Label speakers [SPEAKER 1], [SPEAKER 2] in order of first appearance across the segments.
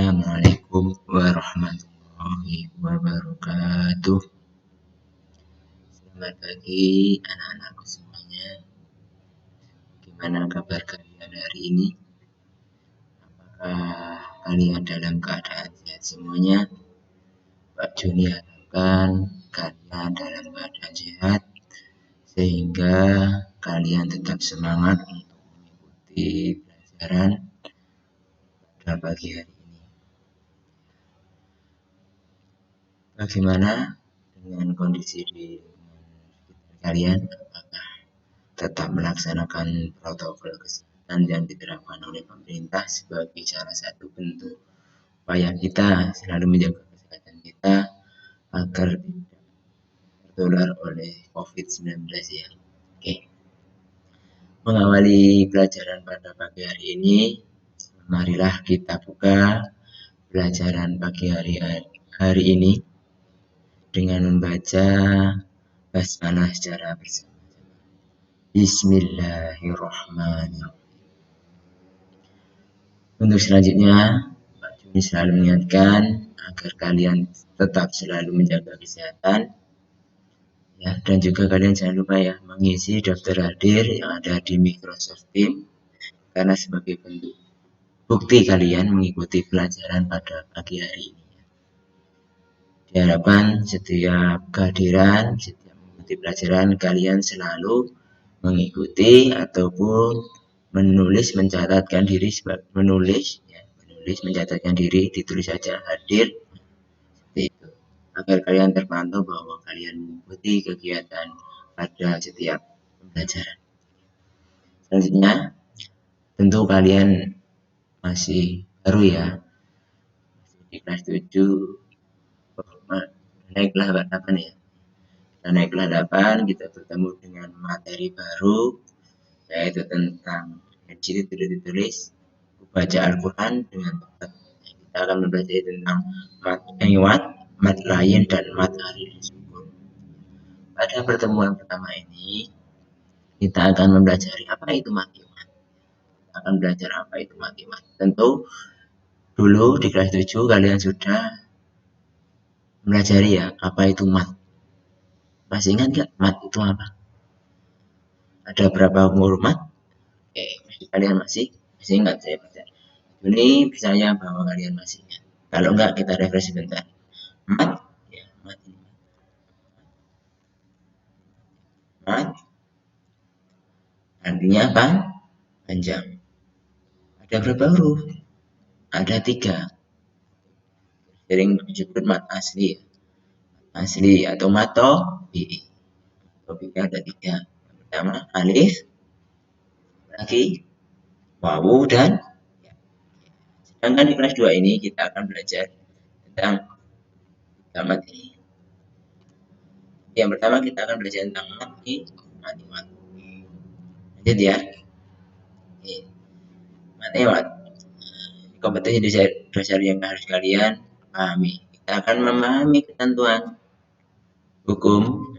[SPEAKER 1] Assalamualaikum warahmatullahi wabarakatuh. Selamat pagi anak-anakku semuanya. Gimana kabar kalian hari ini? Apakah kalian dalam keadaan sehat semuanya? Pak Joni harapkan kalian dalam keadaan sehat sehingga kalian tetap semangat untuk mengikuti pelajaran pada pagi hari ini. Bagaimana dengan kondisi di sekitar kalian? Apakah tetap melaksanakan protokol kesehatan yang diterapkan oleh pemerintah sebagai salah satu bentuk upaya kita selalu menjaga kesehatan kita agar tidak tertular oleh COVID-19 ya. Oke. Mengawali pelajaran pada pagi hari ini, marilah kita buka pelajaran pagi hari ini dengan membaca basmalah secara bersama-sama. Bismillahirrahmanirrahim. Untuk selanjutnya, Pak Juni selalu mengingatkan agar kalian tetap selalu menjaga kesehatan, ya, dan juga kalian jangan lupa ya mengisi daftar hadir yang ada di Microsoft Teams karena sebagai bentuk bukti kalian mengikuti pelajaran pada pagi hari ini. Diharapkan setiap kehadiran, setiap mengikuti pelajaran kalian selalu mengikuti ataupun mencatatkan diri mencatatkan diri, ditulis saja hadir seperti itu agar kalian terpantau bahwa kalian mengikuti kegiatan pada setiap pembelajaran. Selanjutnya, tentu kalian masih baru ya, masih di kelas 7, naiklah 8 ya. Kita naiklah 8, kita bertemu dengan materi baru, yaitu tentang di sini sudah ditulis baca Al-Quran dengan tepat. Kita akan mempelajari tentang mat lain dan mat arif syukur. Pada pertemuan pertama ini kita akan mempelajari apa itu mat. Akan belajar apa itu mat. Tentu dulu di kelas 7 kalian sudah mempelajari ya apa itu mat. Masih ingat nggak mat itu apa? Ada berapa huruf mat? Kalian masih ingat saya baca. Ini misalnya bahwa kalian masih ingat. Kalau enggak kita refresh sebentar. Mat, ya, mat ini. Mat artinya apa? Panjang. Ada berapa huruf? Ada 3. Sering disebut mat asli. Asli atau mat tobi'i. Tobi'i ada 3. Yang pertama alif, lagi wawu dan ya. Sedangkan di kelas 2 ini kita akan belajar tentang mat ini. Yang pertama kita akan belajar tentang mat. Lanjut ya. Mat. Kompetensi dasar yang harus kalian pahami. Kita akan memahami ketentuan hukum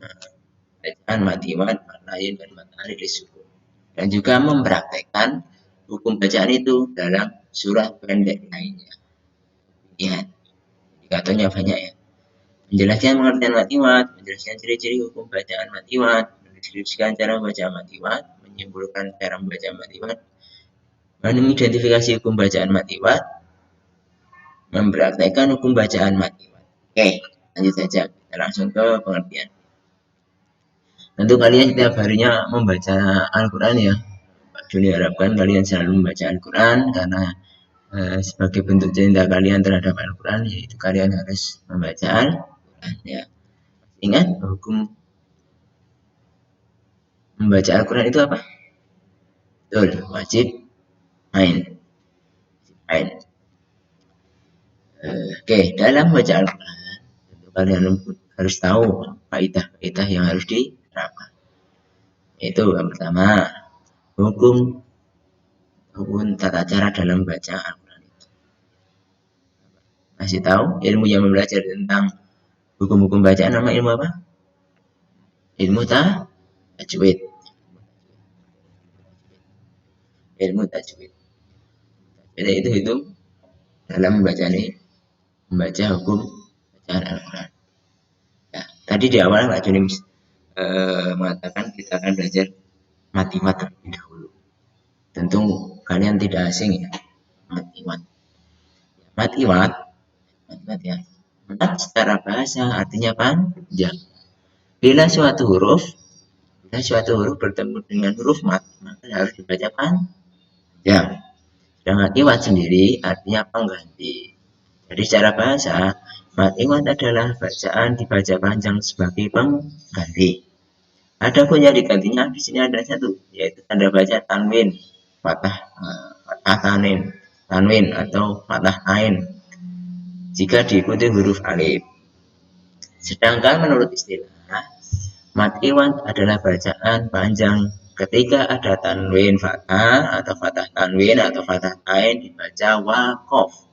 [SPEAKER 1] bacaan mat, mat lain dan mat arif syukur. Dan juga mempraktekkan hukum bacaan itu dalam surah pendek lainnya. Lihat, indikatornya banyak ya. Menjelaskan pengertian mat, menjelaskan ciri-ciri hukum bacaan mat, mendeskripsikan cara membaca mat, menyimpulkan cara membaca mat, mengidentifikasi hukum bacaan mat, mempraktekkan hukum bacaan mat. Oke, lanjut saja. Kita langsung ke pengertian. Tentu kalian setiap harinya membaca Al-Quran ya. Pak Juni harapkan kalian selalu membaca Al-Quran karena sebagai bentuk cinta kalian terhadap Al-Quran, yaitu kalian harus membaca Al-Quran ya. Ingat hukum membaca Al-Quran itu apa? Betul, wajib main. Oke, dalam membaca Al-Quran tentu kalian harus tahu kaidah yang harus diterapkan. Itu yang pertama, hukum tata cara dalam membaca Al-Quran itu. Masih tahu ilmu yang belajar tentang hukum-hukum bacaan nama ilmu apa? Ilmu tajwid. Ilmu tajwid. Jadi itu dalam membaca hukum bacaan Al-Quran. Ya, tadi di awal Pak Joni mengatakan kita akan belajar matimat terlebih dahulu. Tentu kalian tidak asing ya, matimat. Matimat, matimat ya. Mat secara bahasa artinya panjang. Bila suatu huruf bertemu dengan huruf mat, maka harus dibaca panjang. Sedangkan iwat sendiri artinya pengganti. Jadi secara bahasa, mat iwat adalah bacaan dibaca panjang sebagai pengganti. Ada pun yang digantinya di sini ada satu, yaitu tanda baca tanwin, fathah tanwin atau fathah ain jika diikuti huruf alif. Sedangkan menurut istilah, mat iwat adalah bacaan panjang ketika ada tanwin fathah atau fathah tanwin atau fathah ain dibaca wakof.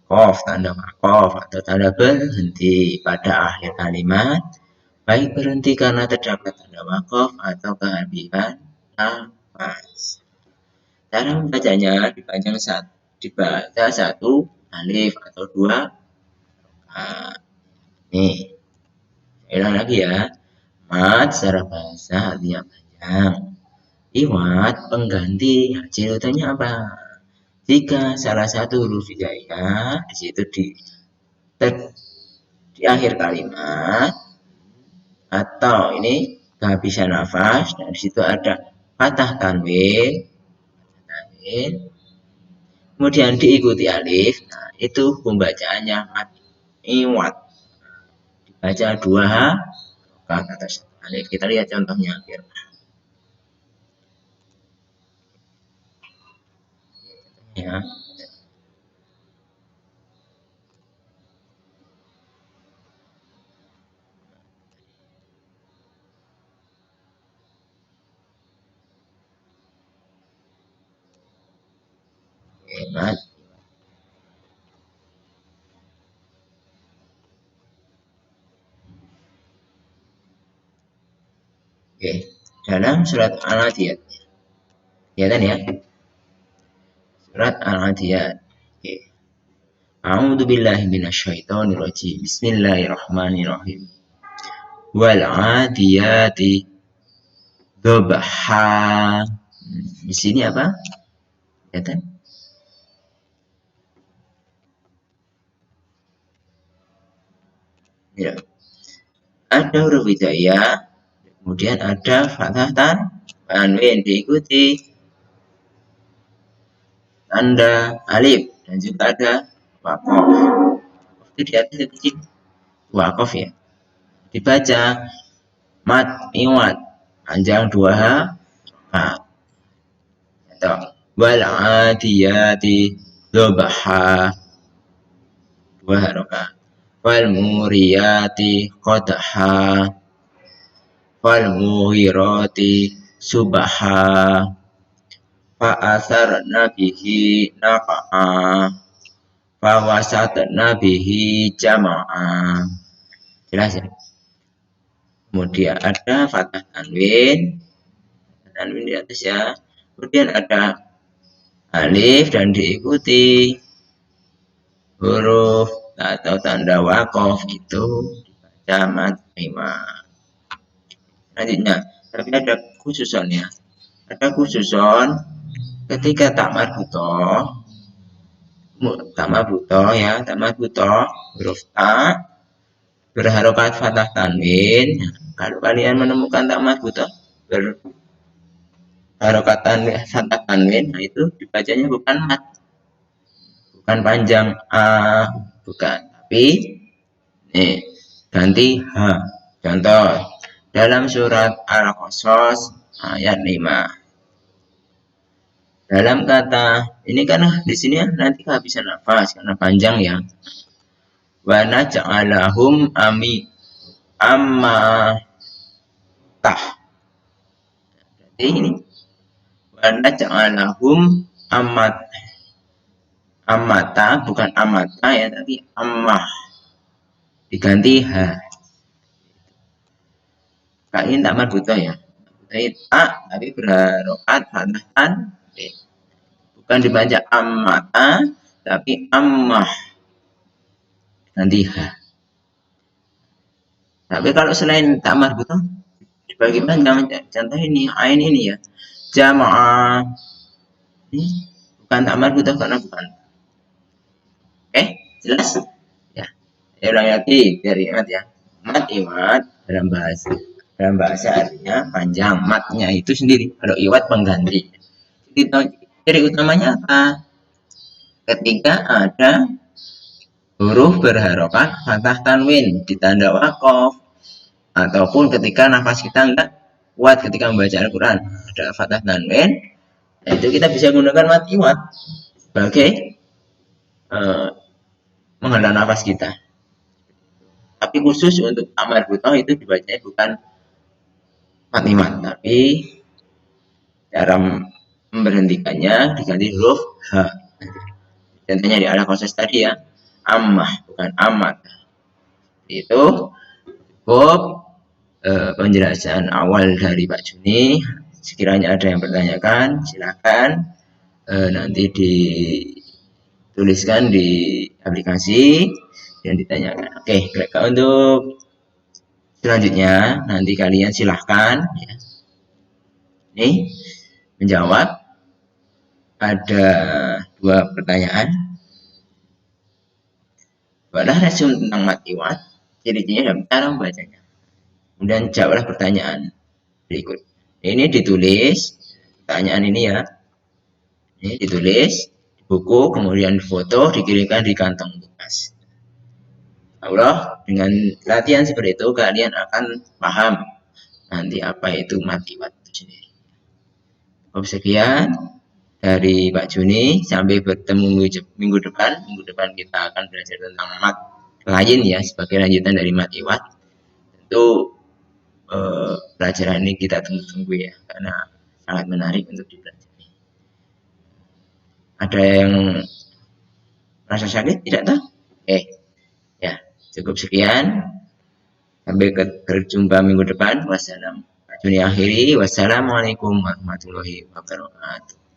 [SPEAKER 1] Wakof, tanda wakof atau tanda berhenti pada akhir kalimat, baik berhenti karena terdapat tanda wakof atau kehabisan nafas. Cara membacanya dibaca satu alif atau dua. Nih, ulang lagi ya. Mat secara bahasa artinya panjang. Iwat pengganti. Ceritanya apa? Jika salah satu huruf hijaiyah di situ di akhir kalimat atau ini kehabisan nafas dan di situ ada fathah tanwin, kemudian diikuti alif, nah itu pembacaannya mat iwat, dibaca dua rakaat atas alif. Kita lihat contohnya biar ya. Mat. Oke, dalam surat Al-Adiyat, kelihatan ya? Surat Al-Adiyat. Oke. A'udzu billahi minasyaitonir rajim. Bismillahirrahmanirrahim. Wal 'adiyati dhabha. Di sini apa? Kelihatan? Ya. Ada huruf hijaiyah, kemudian ada fathah tanwin diikuti tanda alif dan juga ada wakof. Itu di atas kecil wakof ya. Dibaca mat iwat panjang dua harakat. Atau wal adiyati dhabha dua harakat. Wal muriyati qadha wal mughirati subha fa asarna bihi naqa'a fa wasatna bihi jama'a. Jelas ya? Kemudian ada fathah tanwin di atas ya. Kemudian ada alif dan diikuti huruf atau tanda wakof itu dibaca mat iwat. Selanjutnya, tapi ada khususannya. Ada khususon ketika tak marbutoh ya, tak marbutoh huruf ta berharokat fathah tanwin. Kalau kalian menemukan tak marbutoh berharokat fathah tanwin, nah itu dibacanya bukan mat, bukan panjang a, bukan, tapi nih ganti h. Contoh dalam surat Al-Qasas ayat 5. Dalam kata ini karena di sini ya nanti kehabisan nafas karena panjang ya. Wa naj'alahum amma tah. Jadi ini wa naj'alahum amata bukan amata ya tapi ammah diganti h. Kali ini tak marbutoh ya. Tapi tak tapi berharokat fathah tanwin. Bukan dibaca ammata, tapi ammah. Nanti ha. Tapi kalau selain tak marbutah, dibagi panjang. Contoh ini, ain ini ya. Jama'ah. Ini bukan tak marbutah karena bukan. Jelas? Ya. Saya ulangi lagi biar ingat ya. Mat iwat dalam bahasa artinya panjang. Matnya itu sendiri. Kalau iwat pengganti. Ciri utamanya apa? Ketika ada huruf berharokat fathah tanwin ditanda wakof, ataupun ketika nafas kita enggak kuat ketika membaca Al-Quran ada fathah tanwin, nah itu kita bisa menggunakan mat iwat sebagai menghela nafas kita. Tapi khusus untuk amar butoh itu dibacanya bukan mat iwat, tapi cara memberhentikannya diganti huruf h. Contohnya di ala khusus tadi ya, ammah bukan amat. Itu cukup penjelasan awal dari Pak Juni. Sekiranya ada yang bertanyakan, silakan nanti dituliskan di aplikasi dan ditanyakan. Oke, untuk selanjutnya nanti kalian silahkan ya. Ini menjawab ada 2 pertanyaan. Buatlah resume tentang mat iwat, ciri-cirinya dan cara membacanya. Kemudian jawablah pertanyaan berikut. Ini ditulis pertanyaan ini ya. Ini ditulis di buku, kemudian foto, dikirimkan di kantong tugas. Allah dengan latihan seperti itu kalian akan paham nanti apa itu mat iwat itu sendiri. Sekian dari Pak Juni, sampai bertemu minggu depan. Minggu depan kita akan belajar tentang mat lain ya, sebagai lanjutan dari mat iwat. Tentu pelajaran ini kita tunggu-tunggu ya, karena sangat menarik untuk dipelajari. Ada yang merasa sakit? Tidak tahu? Ya, cukup sekian. Sampai berjumpa minggu depan. Wassalam. Pak Juni akhiri. Wassalamualaikum warahmatullahi wabarakatuh.